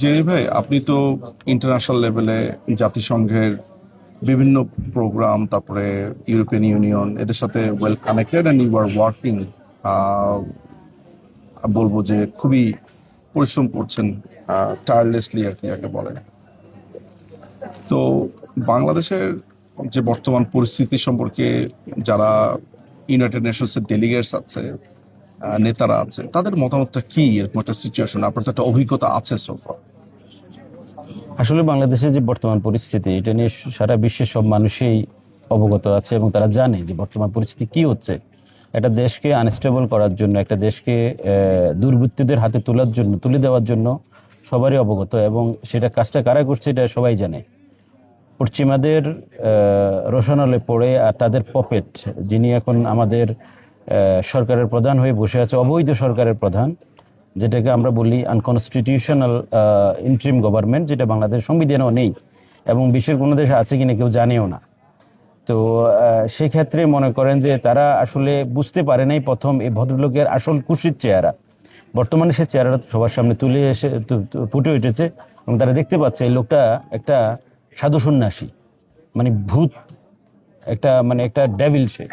Jerry ভাই, আপনি তো ইন্টারন্যাশনাল লেভেলে জাতিসংঘের বিভিন্ন প্রোগ্রাম, তারপরে ইউরোপিয়ান ইউনিয়ন, এদের সাথে well connected and you are working, বলবো যে খুবই পরিশ্রম করছেন, টায়ারলেসলি আর কি যাকে বলে। তো বাংলাদেশের যে বর্তমান পরিস্থিতি সম্পর্কে যারা ইউনাইটেড নেশনসের ডেলিগেটস আছে, নেতারা আছে, তাদের মতামতটা কি? এরকম একটা সিচুয়েশন, আপনার তো একটা অভিজ্ঞতা আছে সোফা। আসলে বাংলাদেশের যে বর্তমান পরিস্থিতি, এটা নিয়ে সারা বিশ্বের সব মানুষই অবগত আছে এবং তারা জানে যে বর্তমান পরিস্থিতি কি হচ্ছে। একটা দেশকে আনস্টেবল করার জন্য, একটা দেশকে দুর্বৃত্তদের হাতে তুলে দেওয়ার জন্য সবারই অবগত, এবং সেটা কাজটা কারা করছে এটা সবাই জানে। পশ্চিমাদের রোশনালে পড়ে, আর তাদের পপেট, যিনি এখন আমাদের সরকারের প্রধান হয়ে বসে আছে, অবৈধ সরকারের প্রধান, যেটাকে আমরা বলি আনকনস্টিটিউশনাল ইন্টারিম গভর্নমেন্ট, যেটা বাংলাদেশ সংবিধানেও নেই এবং বিশ্বের কোনো দেশে আছে কিনা কেউ জানেও না। তো সেক্ষেত্রে মনে করেন যে তারা আসলে বুঝতে পারে নাই প্রথম এই ভদ্রলোকের আসল কুৎসিত চেহারা। বর্তমানে সে চেহারাটা সবার সামনে তুলে এসে ফুটে উঠেছে এবং তারা দেখতে পাচ্ছে এই লোকটা একটা সাধু সন্ন্যাসী, মানে ভূত, একটা ডেভিল। সে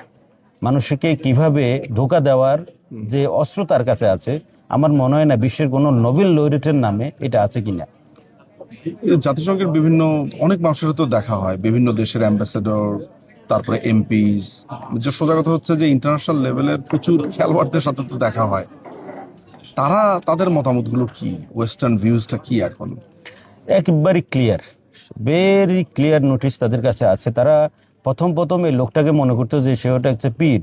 মানুষকে কিভাবে ধোঁকা দেওয়ার যে অস্ত্র তার কাছে আছে, আমার মনে হয় না বিশ্বের কোনো নোবেল লরিটের নামে এটা আছে কিনা। জাতিসংঘের বিভিন্ন অনেক মানুষের তো দেখা হয়, বিভিন্ন দেশের অ্যাম্বাসেডর, তারপরে এমপিস। যে সোজা কথা হচ্ছে যে ইন্টারন্যাশনাল লেভেলের প্রচুর খেলোয়াড়দের সাথে তো দেখা হয়। তারা তাদের মতামতগুলো কি, ওয়েস্টার্ন ভিউজটা কি এখন? একেবারে ক্লিয়ার, ভেরি ক্লিয়ার নোটিশ তাদের কাছে আছে। তারা প্রথম এই লোকটাকে মনে করতো যে সে ওটা একটা পীর,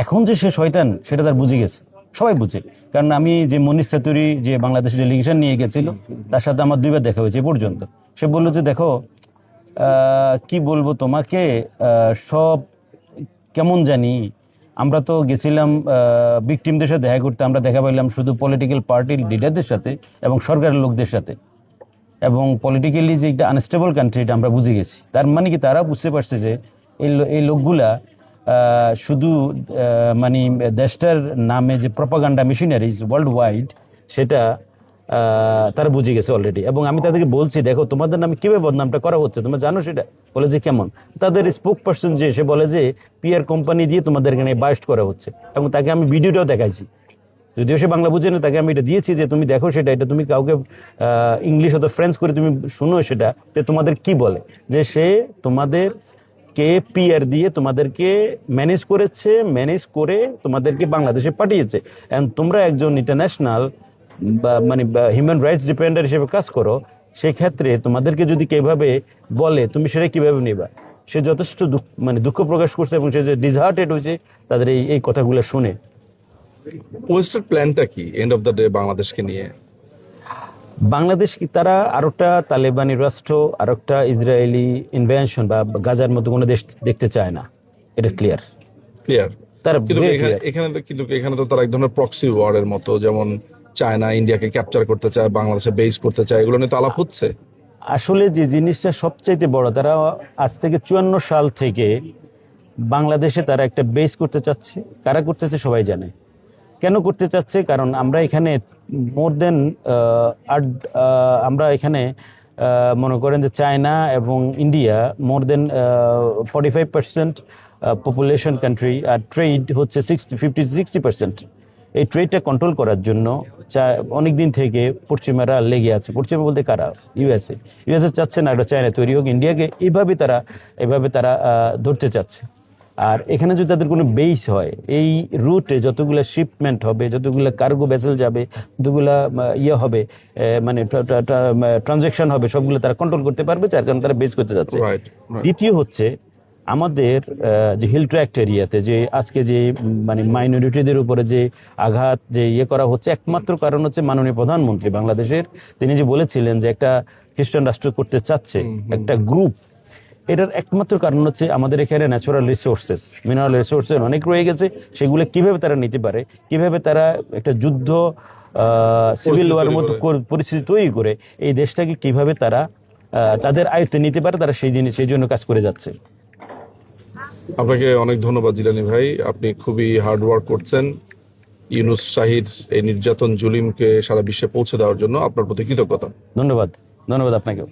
এখন যে সে শয়তান সেটা তার বুঝে গেছে, সবাই বুঝে। কারণ আমি যে মনীষ সেতুরি যে বাংলাদেশের ডেলিগেশন নিয়ে গেছিল, তার সাথে আমার দুইবার দেখা হয়েছে এ পর্যন্ত। সে বললো যে দেখো, কি বলবো তোমাকে, সব কেমন জানি, আমরা তো গেছিলাম ভিকটিমদের সাথে দেখা করতে, আমরা দেখা পাইলাম শুধু পলিটিক্যাল পার্টির লিডারদের সাথে এবং সরকারের লোকদের সাথে, এবং পলিটিক্যালি যে একটা আনস্টেবল কান্ট্রি এটা আমরা বুঝে গেছি। তার মানে কি, তারা বুঝতে পারছে যে এই লোকগুলা শুধু মানে দেশটার নামে যে প্রপাগান্ডা মেশিনারিজ ওয়ার্ল্ড ওয়াইড, সেটা তারা বুঝে গেছে অলরেডি। এবং আমি তাদেরকে বলছি, দেখো তোমাদের নামে কীভাবে বদনামটা করা হচ্ছে, তোমরা জানো সেটা? বলে যে কেমন? তাদের স্পোক পার্সন যে, সে বলে যে পিআর কোম্পানি দিয়ে তোমাদের এখানে বাস্ট করা হচ্ছে, এবং তাকে আমি ভিডিওটাও দেখাইছি। যদিও সে বাংলা বুঝে না, তাকে আমি এটা দিয়েছি যে তুমি দেখো সেটা, এটা তুমি কাউকে ইংলিশ অথবা ফ্রেঞ্চ করে তুমি শুনো সেটা, যে তোমাদের কি বলে, যে সে তোমাদের কে পিআর দিয়ে তোমাদেরকে ম্যানেজ করেছে, ম্যানেজ করে তোমাদেরকে বাংলাদেশে পাঠিয়েছে। এবং তোমরা একজন ইন্টারন্যাশনাল মানে হিউম্যান রাইটস ডিফেন্ডার হিসেবে কাজ করো, সেক্ষেত্রে তোমাদেরকে যদি কিভাবে বলে, তুমি সেটা কিভাবে নেবা? সে যথেষ্ট দুঃখ প্রকাশ করছে এবং সে যে ডিসহার্টেড হয়েছে তাদের এই কথাগুলো শুনে। ওয়েস্টার্ন প্ল্যানটা কি এন্ড অফ দ্য ডে বাংলাদেশকে নিয়ে? বাংলাদেশ কি, তারা আরেকটা তালেবানি রাষ্ট্র, আরেকটা ইসরায়েলি ইনভেনশন বা গাজার মতো কোনো দেশ দেখতে চায় না, এটা ক্লিয়ার। তারা এখানে তো তারা এক ধরনের প্রক্সি ওয়ারের মতো, যেমন চায়না ইন্ডিয়াকে ক্যাপচার করতে চায়, বাংলাদেশে বেস করতে চায়, এগুলো নিয়ে তো আলাপ হচ্ছে। আসলে যে জিনিসটা সবচাইতে বড়, তারা আজ থেকে 54 সাল থেকে বাংলাদেশে তারা একটা বেস করতে চাচ্ছে। কারা করতেছে সবাই জানে। কেন করতে চাচ্ছে? কারণ আমরা এখানে মোর দেন আমরা এখানে মনে করেন যে চায়না এবং ইন্ডিয়া মোর দেন 45% পপুলেশন কান্ট্রি, আর ট্রেড হচ্ছে 50-60%। এই ট্রেডটা কন্ট্রোল করার জন্য অনেক দিন থেকে পশ্চিমারা লেগে আছে। পশ্চিমা বলতে কারা? ইউএসএ চাচ্ছে না একটা চায়না তৈরি হোক, ইন্ডিয়াকে এইভাবে তারা ধরতে চাচ্ছে। আর এখানে যদি তাদের কোনো বেস হয়, এই রুটে যতগুলো শিপমেন্ট হবে, যতগুলো কার্গো ভেসেল যাবে, যতগুলো হবে, মানে ট্রানজ্যাকশন হবে, সবগুলো তারা কন্ট্রোল করতে পারবে, যার কারণে তারা বেস করতে যাচ্ছে। দ্বিতীয় হচ্ছে আমাদের যে হিল ট্র্যাক্ট এরিয়াতে যে আজকে যে মানে মাইনরিটিদের উপরে যে আঘাত যে করা হচ্ছে, একমাত্র কারণ হচ্ছে মাননীয় প্রধানমন্ত্রী বাংলাদেশের, তিনি যে বলেছিলেন যে একটা খ্রিস্টান রাষ্ট্র করতে চাচ্ছে একটা গ্রুপ। এটার একমাত্র কারণ হচ্ছে আমাদের এখানে ন্যাচারাল রিসোর্সেস, মিনারেল রিসোর্সেস অনেক রয়ে গেছে। সেগুলো কিভাবে তারা নিতে পারে, কিভাবে তারা একটা যুদ্ধ সিভিল ওয়ার মতো পরিস্থিতি তৈরি করে এই দেশটাকে কিভাবে তারা তাদের আয়ত্তে নিতে পারে, তারা সেই জন্য কাজ করে যাচ্ছে। আপনাকে অনেক ধন্যবাদ জিলানী ভাই, আপনি খুবই হার্ড ওয়ার্ক করছেন। ইউনুস শাহির এই নির্যাতন জুলিমকে সারা বিশ্বে পৌঁছে দেওয়ার জন্য আপনার প্রতি কৃতজ্ঞতা। ধন্যবাদ, ধন্যবাদ আপনাকেও।